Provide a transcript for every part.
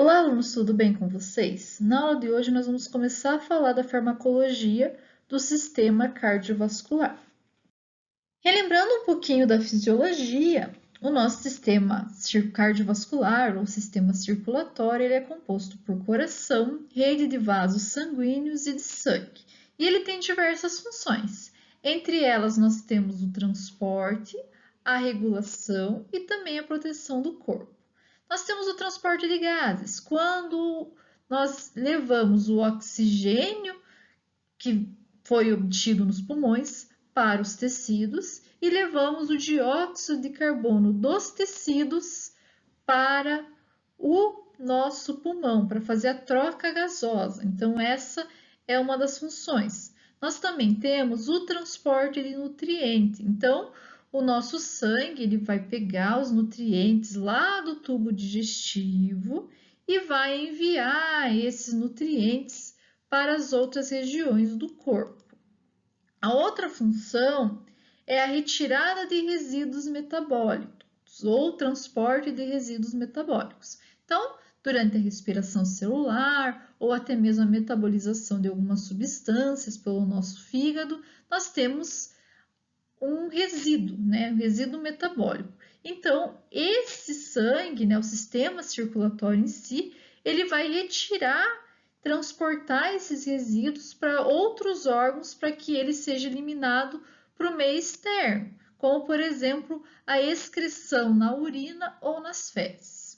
Olá, alunos, tudo bem com vocês? Na aula de hoje nós vamos começar a falar da farmacologia do sistema cardiovascular. Relembrando um pouquinho da fisiologia, o nosso sistema cardiovascular ou sistema circulatório ele é composto por coração, rede de vasos sanguíneos e de sangue. E ele tem diversas funções. Entre elas nós temos o transporte, a regulação e também a proteção do corpo. Nós temos o transporte de gases. Quando nós levamos o oxigênio que foi obtido nos pulmões para os tecidos e levamos o dióxido de carbono dos tecidos para o nosso pulmão, para fazer a troca gasosa. Então, essa é uma das funções. Nós também temos o transporte de nutrientes. Então, o nosso sangue ele vai pegar os nutrientes lá do tubo digestivo e vai enviar esses nutrientes para as outras regiões do corpo. A outra função é a retirada de resíduos metabólicos ou transporte de resíduos metabólicos. Então, durante a respiração celular ou até mesmo a metabolização de algumas substâncias pelo nosso fígado, nós temos um resíduo, né? Um resíduo metabólico. Então, esse sangue, né, o sistema circulatório em si, ele vai retirar, transportar esses resíduos para outros órgãos para que ele seja eliminado para o meio externo, como por exemplo a excreção na urina ou nas fezes.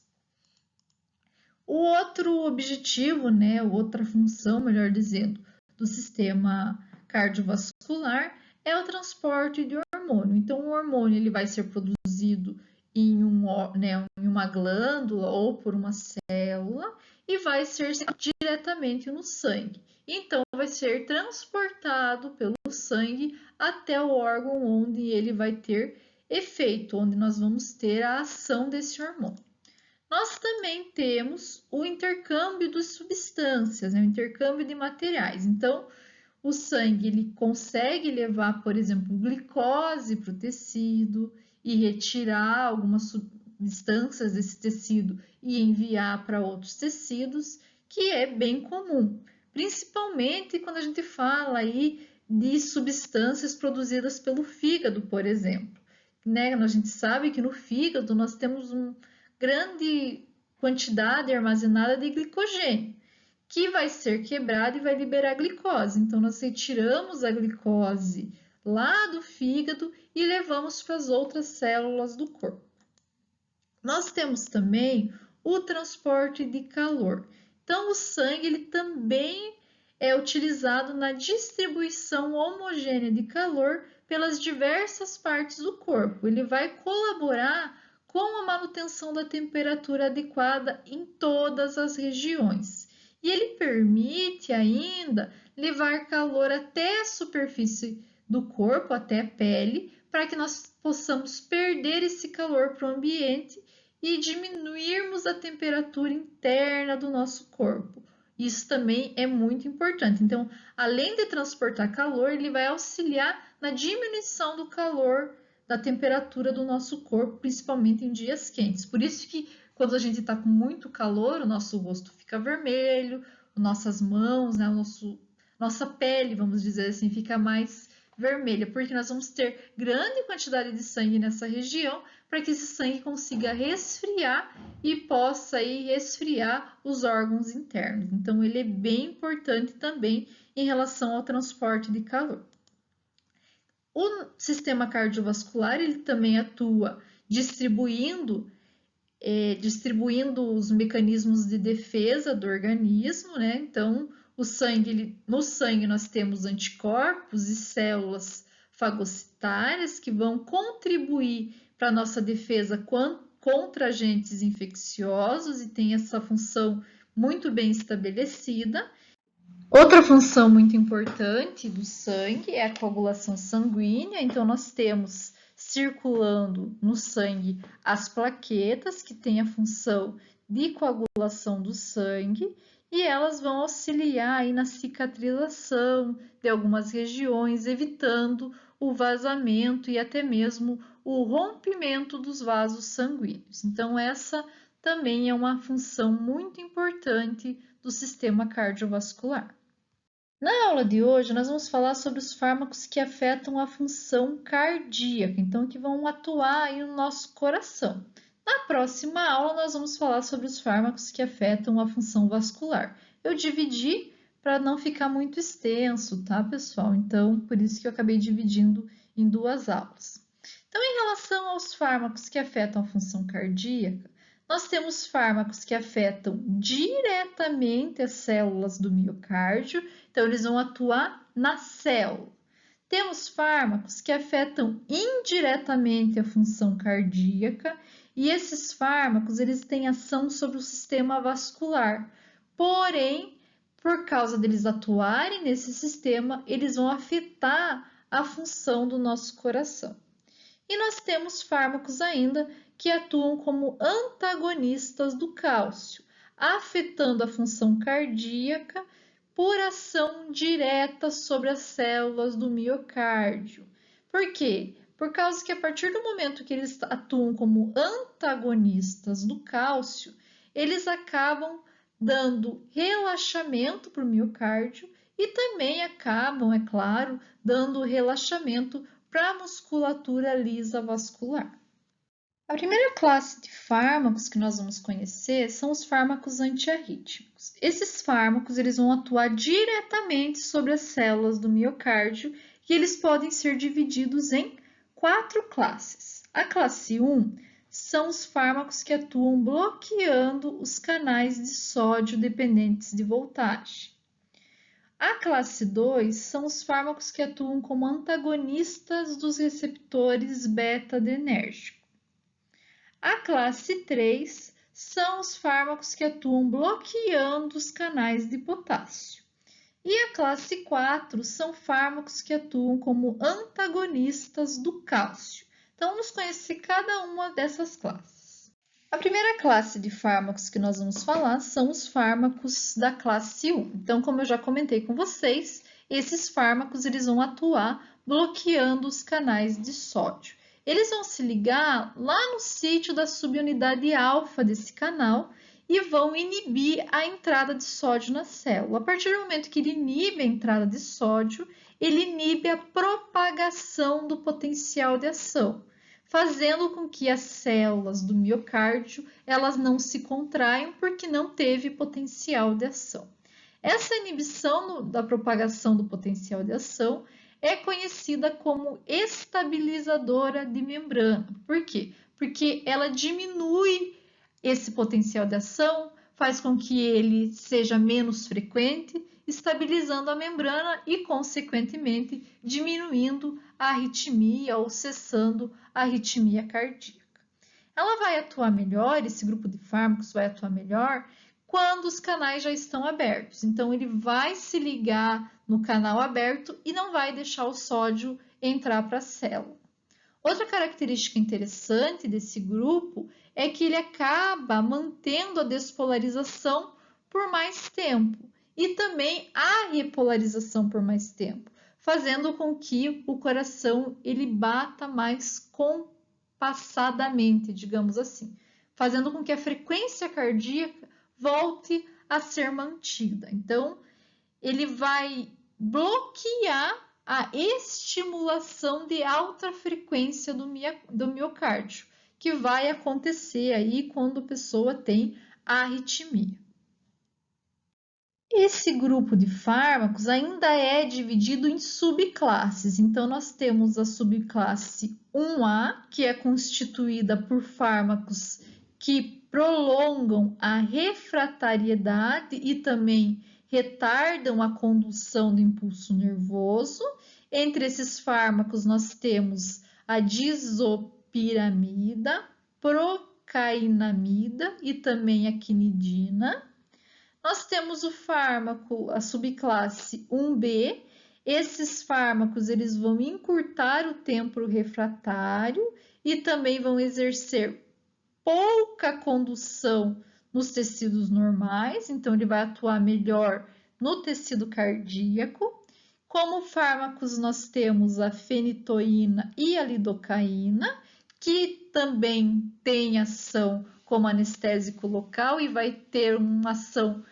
O outro objetivo, né, outra função, melhor dizendo, do sistema cardiovascular é o transporte de hormônio. Então, o hormônio ele vai ser produzido em uma glândula ou por uma célula e vai ser diretamente no sangue. Então, vai ser transportado pelo sangue até o órgão onde ele vai ter efeito, onde nós vamos ter a ação desse hormônio. Nós também temos o intercâmbio de substâncias, né? O intercâmbio de materiais. Então, o sangue ele consegue levar, por exemplo, glicose para o tecido e retirar algumas substâncias desse tecido e enviar para outros tecidos, que é bem comum, principalmente quando a gente fala aí de substâncias produzidas pelo fígado, por exemplo. Né? A gente sabe que no fígado nós temos uma grande quantidade armazenada de glicogênio que vai ser quebrado e vai liberar glicose. Então, nós retiramos a glicose lá do fígado e levamos para as outras células do corpo. Nós temos também o transporte de calor. Então, o sangue ele também é utilizado na distribuição homogênea de calor pelas diversas partes do corpo. Ele vai colaborar com a manutenção da temperatura adequada em todas as regiões. E ele permite ainda levar calor até a superfície do corpo, até a pele, para que nós possamos perder esse calor para o ambiente e diminuirmos a temperatura interna do nosso corpo. Isso também é muito importante. Então, além de transportar calor, ele vai auxiliar na diminuição do calor da temperatura do nosso corpo, principalmente em dias quentes. Por isso que quando a gente está com muito calor, o nosso rosto fica vermelho, nossas mãos, né, nossa pele, vamos dizer assim, fica mais vermelha, porque nós vamos ter grande quantidade de sangue nessa região para que esse sangue consiga resfriar e possa aí resfriar os órgãos internos. Então, ele é bem importante também em relação ao transporte de calor. O sistema cardiovascular ele também atua distribuindo os mecanismos de defesa do organismo, né? Então, no sangue nós temos anticorpos e células fagocitárias que vão contribuir para a nossa defesa contra agentes infecciosos e tem essa função muito bem estabelecida. Outra função muito importante do sangue é a coagulação sanguínea, então nós temos circulando no sangue as plaquetas, que têm a função de coagulação do sangue, e elas vão auxiliar aí na cicatrização de algumas regiões, evitando o vazamento e até mesmo o rompimento dos vasos sanguíneos. Então, essa também é uma função muito importante do sistema cardiovascular. Na aula de hoje, nós vamos falar sobre os fármacos que afetam a função cardíaca, então que vão atuar aí no nosso coração. Na próxima aula, nós vamos falar sobre os fármacos que afetam a função vascular. Eu dividi para não ficar muito extenso, tá, pessoal? Então, por isso que eu acabei dividindo em duas aulas. Então, em relação aos fármacos que afetam a função cardíaca, nós temos fármacos que afetam diretamente as células do miocárdio, então eles vão atuar na célula. Temos fármacos que afetam indiretamente a função cardíaca e esses fármacos eles têm ação sobre o sistema vascular. Porém, por causa deles atuarem nesse sistema, eles vão afetar a função do nosso coração. E nós temos fármacos ainda que atuam como antagonistas do cálcio, afetando a função cardíaca por ação direta sobre as células do miocárdio. Por quê? Por causa que a partir do momento que eles atuam como antagonistas do cálcio, eles acabam dando relaxamento para o miocárdio e também acabam, é claro, dando relaxamento para a musculatura lisa vascular. A primeira classe de fármacos que nós vamos conhecer são os fármacos antiarrítmicos. Esses fármacos eles vão atuar diretamente sobre as células do miocárdio e eles podem ser divididos em 4 classes. A classe 1 são os fármacos que atuam bloqueando os canais de sódio dependentes de voltagem. A classe 2 são os fármacos que atuam como antagonistas dos receptores beta-adrenérgico. A classe 3 são os fármacos que atuam bloqueando os canais de potássio. E a classe 4 são fármacos que atuam como antagonistas do cálcio. Então, vamos conhecer cada uma dessas classes. A primeira classe de fármacos que nós vamos falar são os fármacos da classe 1. Então, como eu já comentei com vocês, esses fármacos eles vão atuar bloqueando os canais de sódio. Eles vão se ligar lá no sítio da subunidade alfa desse canal e vão inibir a entrada de sódio na célula. A partir do momento que ele inibe a entrada de sódio, ele inibe a propagação do potencial de ação, fazendo com que as células do miocárdio elas não se contraiam porque não teve potencial de ação. Essa inibição da propagação do potencial de ação é conhecida como estabilizadora de membrana. Por quê? Porque ela diminui esse potencial de ação, faz com que ele seja menos frequente, estabilizando a membrana e, consequentemente, diminuindo a arritmia ou cessando a arritmia cardíaca. Ela vai atuar melhor, esse grupo de fármacos vai atuar melhor quando os canais já estão abertos. Então, ele vai se ligar no canal aberto e não vai deixar o sódio entrar para a célula. Outra característica interessante desse grupo é que ele acaba mantendo a despolarização por mais tempo e também a repolarização por mais tempo, fazendo com que o coração ele bata mais compassadamente, digamos assim, fazendo com que a frequência cardíaca volte a ser mantida. Então, ele vai bloquear a estimulação de alta frequência do miocárdio, que vai acontecer aí quando a pessoa tem arritmia. Esse grupo de fármacos ainda é dividido em subclasses. Então, nós temos a subclasse 1A, que é constituída por fármacos que prolongam a refratariedade e também retardam a condução do impulso nervoso. Entre esses fármacos, nós temos a disopiramida, procainamida e também a quinidina. Nós temos o fármaco, a subclasse 1B. Esses fármacos eles vão encurtar o tempo refratário e também vão exercer pouca condução nos tecidos normais, então ele vai atuar melhor no tecido cardíaco. Como fármacos, nós temos a fenitoína e a lidocaína, que também têm ação como anestésico local e vai ter uma ação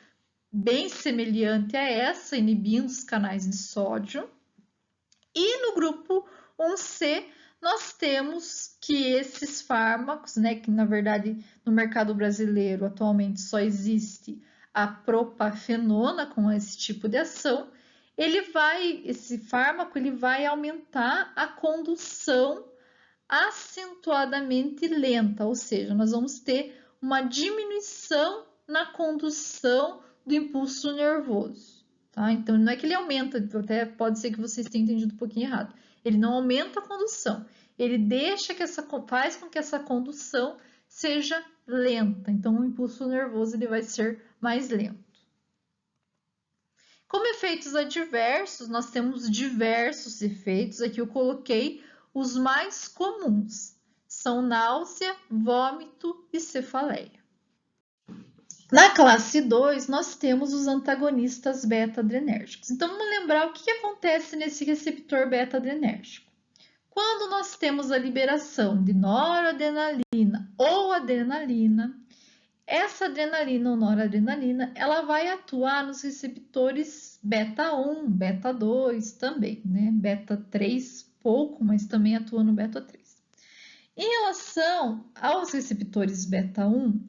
bem semelhante a essa, inibindo os canais de sódio. E no grupo 1C, nós temos que esses fármacos, né, que na verdade no mercado brasileiro atualmente só existe a propafenona com esse tipo de ação, esse fármaco ele vai aumentar a condução acentuadamente lenta, ou seja, nós vamos ter uma diminuição na condução do impulso nervoso. Tá? Então, não é que ele aumenta, até pode ser que vocês tenham entendido um pouquinho errado. Ele não aumenta a condução, ele faz com que essa condução seja lenta. Então, o impulso nervoso ele vai ser mais lento. Como efeitos adversos, nós temos diversos efeitos. Aqui eu coloquei os mais comuns. São náusea, vômito e cefaleia. Na classe 2, nós temos os antagonistas beta-adrenérgicos. Então, vamos lembrar o que acontece nesse receptor beta-adrenérgico. Quando nós temos a liberação de noradrenalina ou adrenalina, essa adrenalina ou noradrenalina, ela vai atuar nos receptores beta 1, beta 2 também, né? Beta 3 pouco, mas também atua no beta 3. Em relação aos receptores beta 1,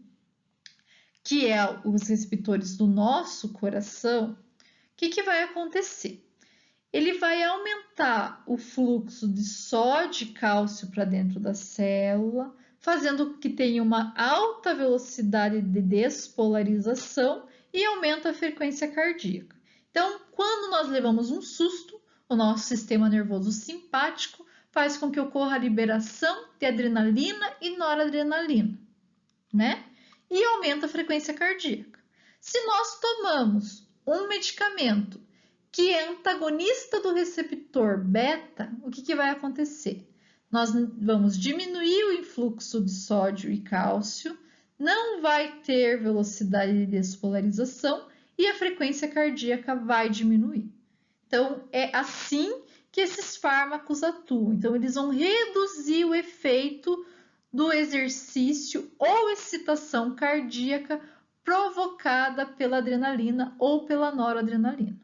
que é os receptores do nosso coração, o que vai acontecer? Ele vai aumentar o fluxo de sódio e cálcio para dentro da célula, fazendo que tenha uma alta velocidade de despolarização e aumenta a frequência cardíaca. Então, quando nós levamos um susto, o nosso sistema nervoso simpático faz com que ocorra a liberação de adrenalina e noradrenalina, né? E aumenta a frequência cardíaca. Se nós tomamos um medicamento que é antagonista do receptor beta, o que vai acontecer? Nós vamos diminuir o influxo de sódio e cálcio, não vai ter velocidade de despolarização e a frequência cardíaca vai diminuir. Então, é assim que esses fármacos atuam. Então, eles vão reduzir o efeito do exercício ou excitação cardíaca provocada pela adrenalina ou pela noradrenalina.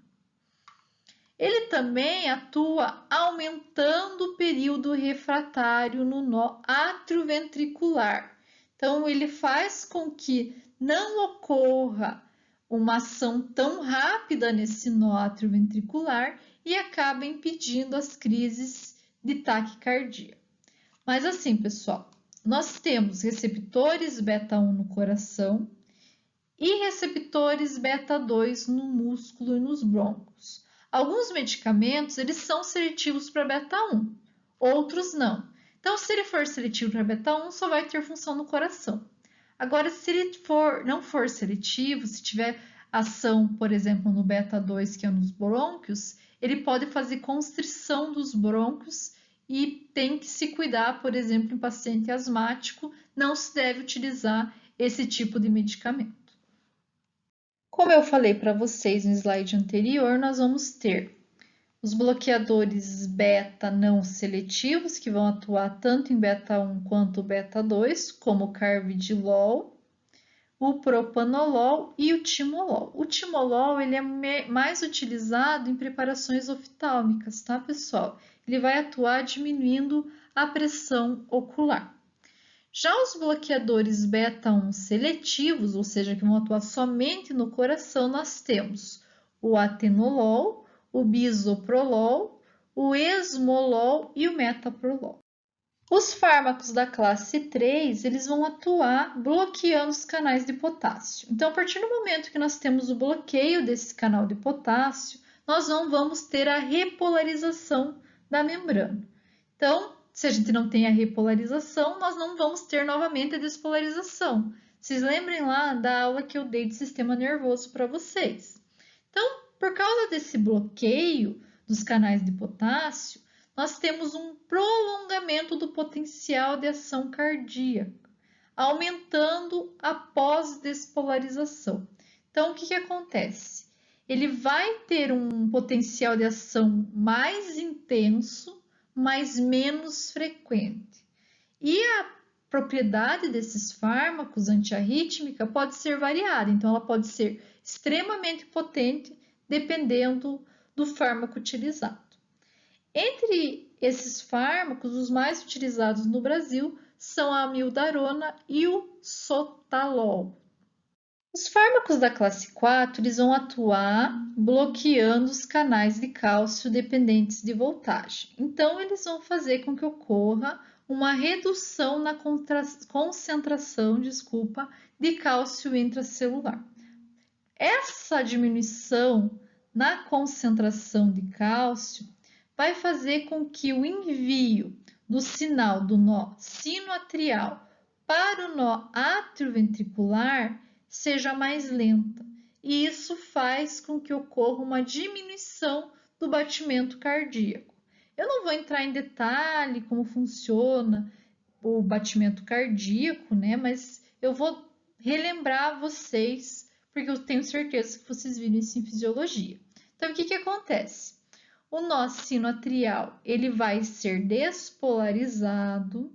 Ele também atua aumentando o período refratário no nó atrioventricular. Então, ele faz com que não ocorra uma ação tão rápida nesse nó atrioventricular e acaba impedindo as crises de taquicardia. Mas assim, pessoal, nós temos receptores beta 1 no coração e receptores beta 2 no músculo e nos brônquios. Alguns medicamentos, eles são seletivos para beta 1, outros não. Então, se ele for seletivo para beta 1, só vai ter função no coração. Agora, se ele não for seletivo, se tiver ação, por exemplo, no beta 2, que é nos brônquios, ele pode fazer constrição dos brônquios e tem que se cuidar, por exemplo, em paciente asmático, não se deve utilizar esse tipo de medicamento. Como eu falei para vocês no slide anterior, nós vamos ter os bloqueadores beta não seletivos, que vão atuar tanto em beta 1 quanto beta 2, como o carvedilol, o propanolol e o timolol. O timolol ele é mais utilizado em preparações oftálmicas, tá, pessoal? Ele vai atuar diminuindo a pressão ocular. Já os bloqueadores beta 1 seletivos, ou seja, que vão atuar somente no coração, nós temos o atenolol, o bisoprolol, o esmolol e o metoprolol. Os fármacos da classe 3, eles vão atuar bloqueando os canais de potássio. Então, a partir do momento que nós temos o bloqueio desse canal de potássio, nós não vamos ter a repolarização da membrana. Então, se a gente não tem a repolarização, nós não vamos ter novamente a despolarização. Vocês lembrem lá da aula que eu dei de sistema nervoso para vocês. Então, por causa desse bloqueio dos canais de potássio, nós temos um prolongamento do potencial de ação cardíaca, aumentando a pós-despolarização. Então, o que acontece? Ele vai ter um potencial de ação mais intenso, mas menos frequente. E a propriedade desses fármacos antiarrítmica pode ser variada, então ela pode ser extremamente potente dependendo do fármaco utilizado. Entre esses fármacos, os mais utilizados no Brasil são a amiodarona e o sotalol. Os fármacos da classe 4 eles vão atuar bloqueando os canais de cálcio dependentes de voltagem. Então, eles vão fazer com que ocorra uma redução na concentração, de cálcio intracelular. Essa diminuição na concentração de cálcio vai fazer com que o envio do sinal do nó sinoatrial para o nó atrioventricular seja mais lenta, e isso faz com que ocorra uma diminuição do batimento cardíaco. Eu não vou entrar em detalhe como funciona o batimento cardíaco, né? Mas eu vou relembrar vocês, porque eu tenho certeza que vocês viram isso em fisiologia. Então, o que acontece? O nó sinoatrial, ele vai ser despolarizado,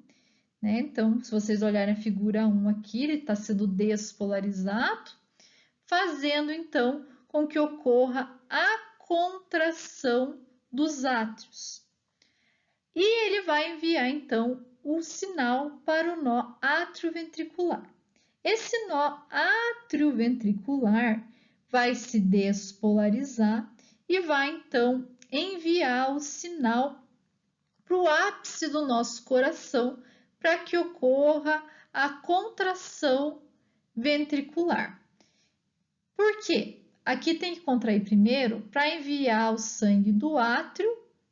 né? Então, se vocês olharem a figura 1 aqui, ele está sendo despolarizado, fazendo, então, com que ocorra a contração dos átrios. E ele vai enviar, então, o sinal para o nó atrioventricular. Esse nó atrioventricular vai se despolarizar e vai, então, enviar o sinal para o ápice do nosso coração para que ocorra a contração ventricular. Por quê? Aqui tem que contrair primeiro para enviar o sangue do átrio,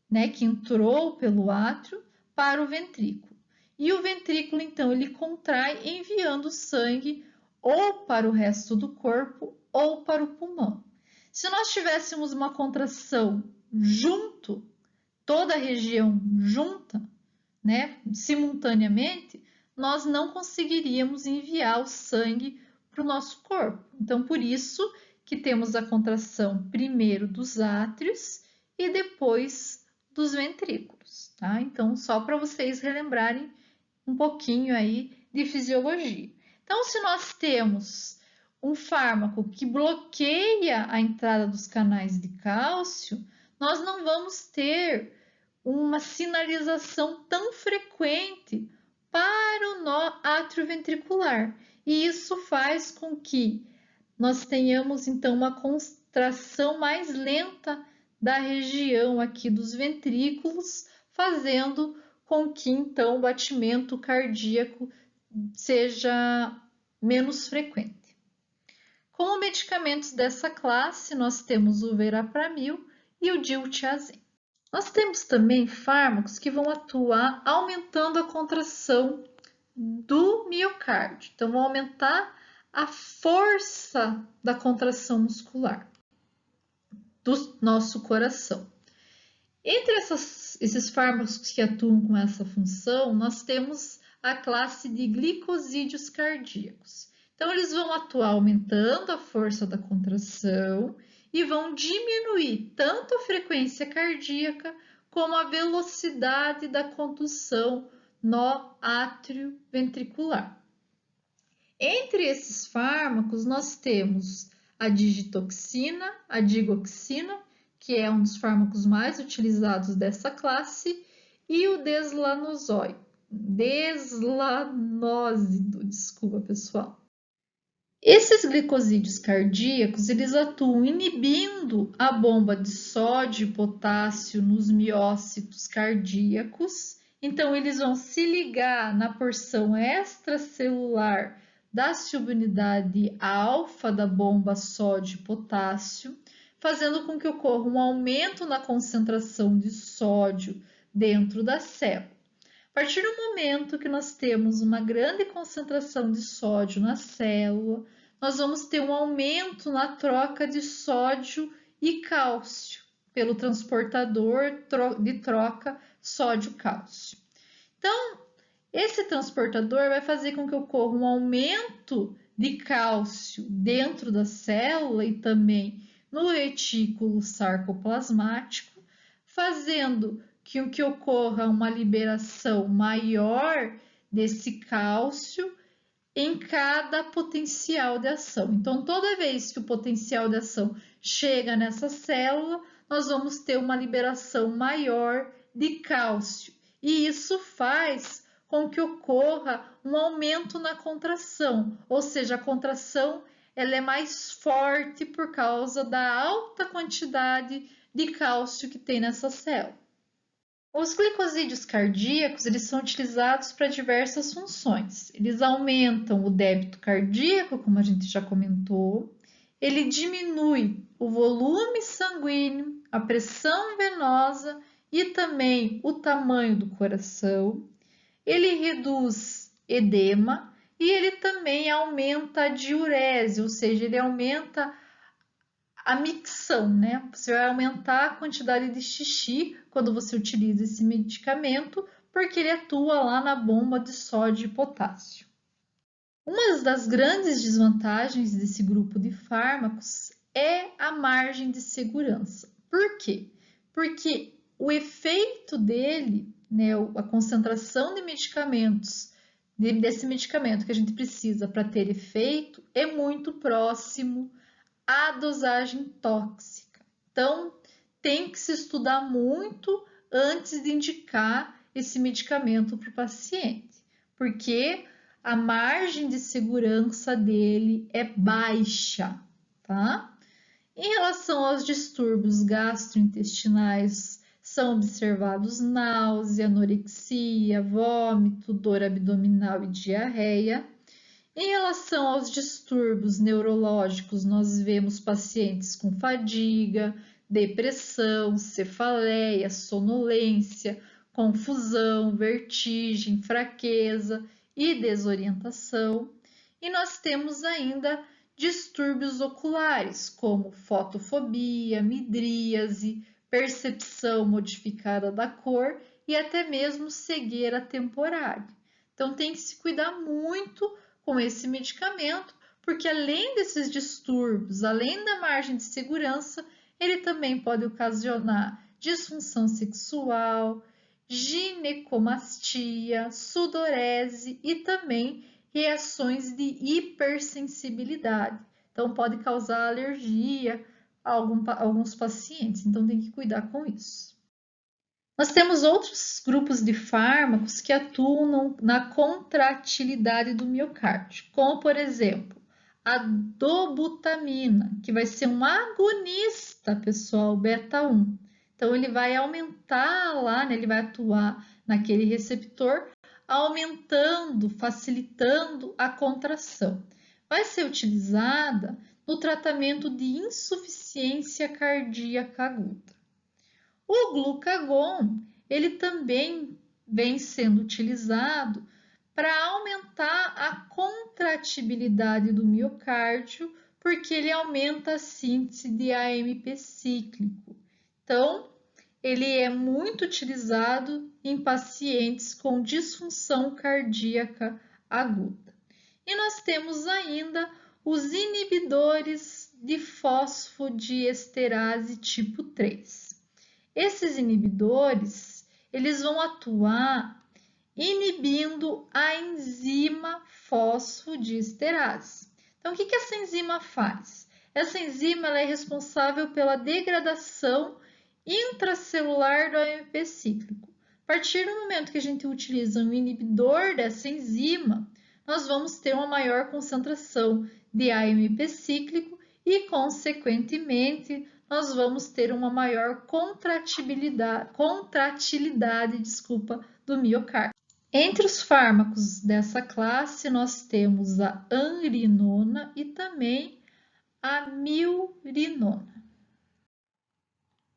né, que entrou pelo átrio, para o ventrículo. E o ventrículo, então, ele contrai enviando sangue ou para o resto do corpo ou para o pulmão. Se nós tivéssemos uma contração junto, toda a região junta, né, simultaneamente, nós não conseguiríamos enviar o sangue para o nosso corpo. Então, por isso que temos a contração primeiro dos átrios e depois dos ventrículos, tá? Então, só para vocês relembrarem um pouquinho aí de fisiologia. Então, se nós temos um fármaco que bloqueia a entrada dos canais de cálcio, nós não vamos ter uma sinalização tão frequente para o nó atrioventricular. E isso faz com que nós tenhamos, então, uma contração mais lenta da região aqui dos ventrículos, fazendo com que, então, o batimento cardíaco seja menos frequente. Como medicamentos dessa classe, nós temos o verapamil e o diltiazem. Nós temos também fármacos que vão atuar aumentando a contração do miocárdio. Então, vão aumentar a força da contração muscular do nosso coração. Entre esses fármacos que atuam com essa função, nós temos a classe de glicosídeos cardíacos. Então, eles vão atuar aumentando a força da contração e vão diminuir tanto a frequência cardíaca como a velocidade da condução no átrio ventricular. Entre esses fármacos, nós temos a digitoxina, a digoxina, que é um dos fármacos mais utilizados dessa classe, e o deslanósido, desculpa pessoal. Esses glicosídeos cardíacos, eles atuam inibindo a bomba de sódio e potássio nos miócitos cardíacos. Então, eles vão se ligar na porção extracelular da subunidade alfa da bomba sódio e potássio, fazendo com que ocorra um aumento na concentração de sódio dentro da célula. A partir do momento que nós temos uma grande concentração de sódio na célula, nós vamos ter um aumento na troca de sódio e cálcio pelo transportador de troca sódio-cálcio. Então, esse transportador vai fazer com que ocorra um aumento de cálcio dentro da célula e também no retículo sarcoplasmático, fazendo que ocorra uma liberação maior desse cálcio em cada potencial de ação. Então, toda vez que o potencial de ação chega nessa célula, nós vamos ter uma liberação maior de cálcio. E isso faz com que ocorra um aumento na contração, ou seja, a contração ela é mais forte por causa da alta quantidade de cálcio que tem nessa célula. Os glicosídeos cardíacos eles são utilizados para diversas funções. Eles aumentam o débito cardíaco, como a gente já comentou. Ele diminui o volume sanguíneo, a pressão venosa e também o tamanho do coração. Ele reduz edema e ele também aumenta a diurese, ou seja, ele aumenta a micção, né? Você vai aumentar a quantidade de xixi quando você utiliza esse medicamento, porque ele atua lá na bomba de sódio e potássio. Uma das grandes desvantagens desse grupo de fármacos é a margem de segurança. Por quê? Porque o efeito dele, né, a concentração de medicamentos, desse medicamento que a gente precisa para ter efeito, é muito próximo a dosagem tóxica. Então, tem que se estudar muito antes de indicar esse medicamento para o paciente, porque a margem de segurança dele é baixa, tá? Em relação aos distúrbios gastrointestinais, são observados náusea, anorexia, vômito, dor abdominal e diarreia. Em relação aos distúrbios neurológicos, nós vemos pacientes com fadiga, depressão, cefaleia, sonolência, confusão, vertigem, fraqueza e desorientação. E nós temos ainda distúrbios oculares, como fotofobia, midríase, percepção modificada da cor e até mesmo cegueira temporária. Então, tem que se cuidar muito com esse medicamento, porque além desses distúrbios, além da margem de segurança, ele também pode ocasionar disfunção sexual, ginecomastia, sudorese e também reações de hipersensibilidade. Então, pode causar alergia a alguns pacientes, então tem que cuidar com isso. Nós temos outros grupos de fármacos que atuam na contratilidade do miocárdio, como, por exemplo, a dobutamina, que vai ser um agonista, pessoal, beta-1. Então, ele vai aumentar lá, né, ele vai atuar naquele receptor, aumentando, facilitando a contração. Vai ser utilizada no tratamento de insuficiência cardíaca aguda. O glucagon, ele também vem sendo utilizado para aumentar a contratibilidade do miocárdio, porque ele aumenta a síntese de AMP cíclico. Então, ele é muito utilizado em pacientes com disfunção cardíaca aguda. E nós temos ainda os inibidores de fosfodiesterase tipo 3. Esses inibidores, eles vão atuar inibindo a enzima fosfodiesterase. Então, o que essa enzima faz? Essa enzima ela é responsável pela degradação intracelular do AMP cíclico. A partir do momento que a gente utiliza um inibidor dessa enzima, nós vamos ter uma maior concentração de AMP cíclico e, consequentemente, nós vamos ter uma maior contratilidade do miocárdio. Entre os fármacos dessa classe, nós temos a amrinona e também a milrinona.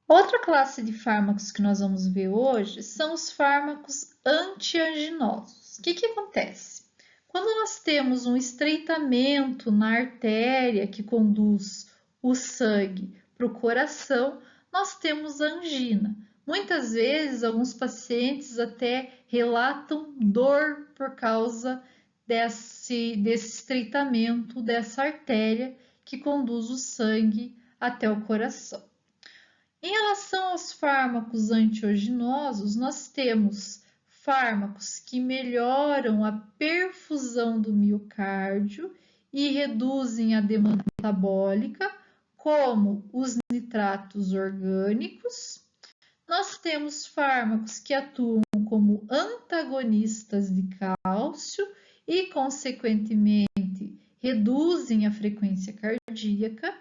Outra classe de fármacos que nós vamos ver hoje são os fármacos antianginosos. O que acontece? Quando nós temos um estreitamento na artéria que conduz o sangue para o coração, nós temos a angina. Muitas vezes, alguns pacientes até relatam dor por causa desse estreitamento dessa artéria que conduz o sangue até o coração. Em relação aos fármacos antianginosos, nós temos fármacos que melhoram a perfusão do miocárdio e reduzem a demanda metabólica, como os nitratos orgânicos. Nós temos fármacos que atuam como antagonistas de cálcio e, consequentemente, reduzem a frequência cardíaca.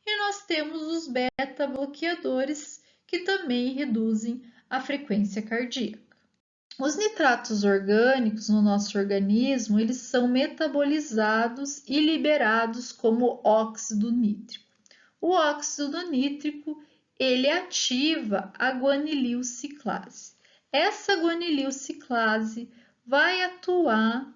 E nós temos os beta-bloqueadores, que também reduzem a frequência cardíaca. Os nitratos orgânicos no nosso organismo, eles são metabolizados e liberados como óxido nítrico. O óxido nítrico, ele ativa a guanilil-ciclase. Essa guanilil-ciclase vai atuar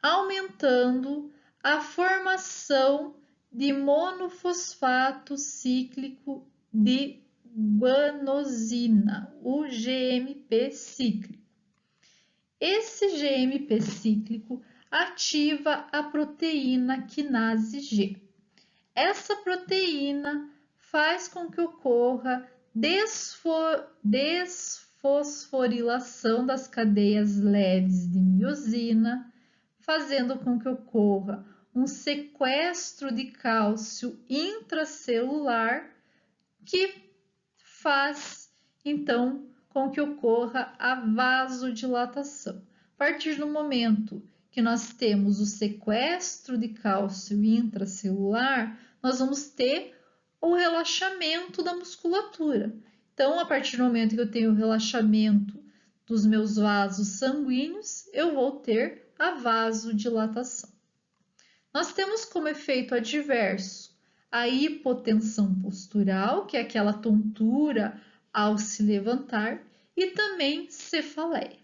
aumentando a formação de monofosfato cíclico de guanosina, o GMP cíclico. Esse GMP cíclico ativa a proteína quinase G. Essa proteína faz com que ocorra desfosforilação das cadeias leves de miosina, fazendo com que ocorra um sequestro de cálcio intracelular, que faz, então, com que ocorra a vasodilatação. A partir do momento que nós temos o sequestro de cálcio intracelular, nós vamos ter o relaxamento da musculatura. Então, a partir do momento que eu tenho o relaxamento dos meus vasos sanguíneos, eu vou ter a vasodilatação. Nós temos como efeito adverso a hipotensão postural, que é aquela tontura ao se levantar, e também cefaleia.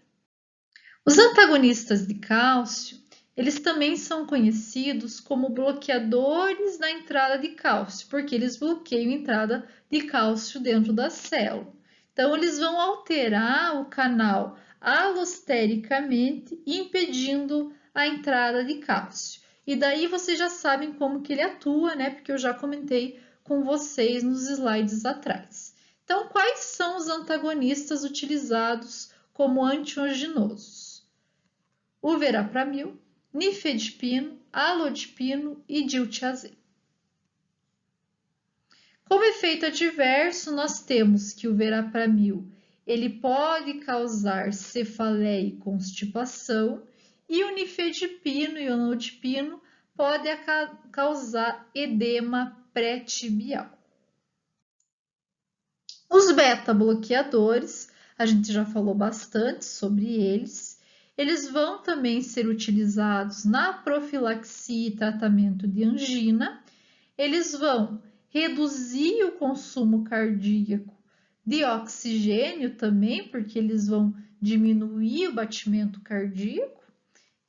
Os antagonistas de cálcio, eles também são conhecidos como bloqueadores da entrada de cálcio, porque eles bloqueiam a entrada de cálcio dentro da célula. Então, eles vão alterar o canal alostericamente, impedindo a entrada de cálcio. E daí vocês já sabem como que ele atua, né? Porque eu já comentei com vocês nos slides atrás. Então, quais são os antagonistas utilizados como antianginosos? O verapamil, nifedipino, alodipino e diltiazem. Como efeito adverso, nós temos que o verapamil ele pode causar cefaleia e constipação, e o nifedipino e o alodipino podem causar edema pré-tibial. Os beta-bloqueadores, a gente já falou bastante sobre eles. Eles vão também ser utilizados na profilaxia e tratamento de angina. Eles vão reduzir o consumo cardíaco de oxigênio também, porque eles vão diminuir o batimento cardíaco.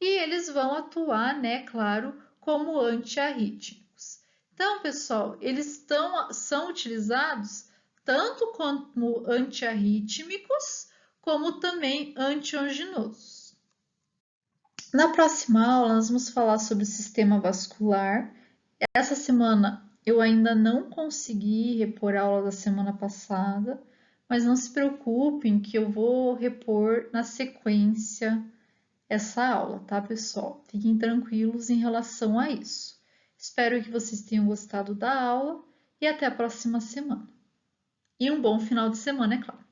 E eles vão atuar, né, claro, como antiarrítmicos. Então, pessoal, eles são utilizados tanto como antiarrítmicos, como também antianginosos. Na próxima aula, nós vamos falar sobre o sistema vascular. Essa semana eu ainda não consegui repor a aula da semana passada, mas não se preocupem que eu vou repor na sequência essa aula, tá, pessoal? Fiquem tranquilos em relação a isso. Espero que vocês tenham gostado da aula e até a próxima semana. E um bom final de semana, é claro.